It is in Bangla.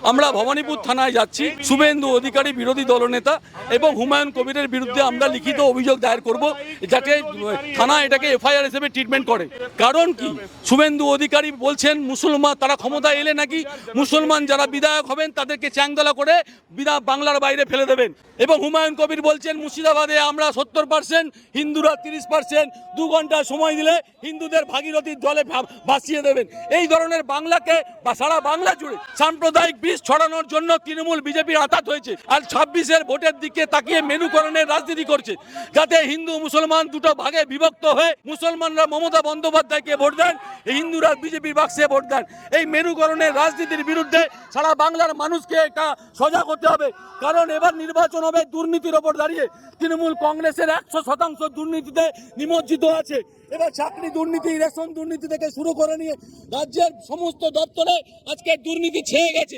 আমরা ভবানীপুর থানায় যাচ্ছি। শুভেন্দু অধিকারী বিরোধী দলনেতা এবং হুমায়ুন কবিরের বিরুদ্ধে আমরা লিখিত অভিযোগ দায়ের করব, যাতে থানা এটাকে এফআইআর হিসেবে ট্রিটমেন্ট করে। কারণ কি, শুভেন্দু অধিকারী বলছেন মুসলমান, তারা ক্ষমতায় এলে নাকি মুসলমান যারা বিধায়ক হবেন তাদেরকে চ্যাংদোলা করে বাংলার বাইরে ফেলে দেবেন। এবং হুমায়ুন কবির বলছেন মুর্শিদাবাদে আমরা 70%, হিন্দুরা 30%, 2 ঘন্টা সময় দিলে হিন্দুদের ভাগীরথীর জলে ভাসিয়ে দেবেন। এই ধরনের বাংলাকে বা সারা বাংলা জুড়ে সাম্প্রদায়িক বিষ ছড়ানোর জন্য তৃণমূল বিজেপির আঘাত হয়েছে। আর 26-এর ভোটের দিকে তাকিয়ে মেরুকরণের রাজনীতি করছে, যাতে হিন্দু মুসলমান দুটো ভাগে বিভক্ত হয়ে মুসলমানরা মমতা বন্দ্যোপাধ্যায়কে ভোট দেন, হিন্দুরা বিজেপির বাক্সে ভোট দেন। এই মেরুকরণের রাজনীতির বিরুদ্ধে সারা বাংলার মানুষকে এটা সজাগ হতে হবে। কারণ এবার নির্বাচন হবে দুর্নীতির ওপর দাঁড়িয়ে। তৃণমূল কংগ্রেসের 100% দুর্নীতিতে নিমজ্জিত আছে। এবার চাকরি দুর্নীতি, রেশন দুর্নীতি থেকে শুরু করে নিয়ে রাজ্যের সমস্ত দপ্তরে আজকে দুর্নীতি ছেয়ে গেছে।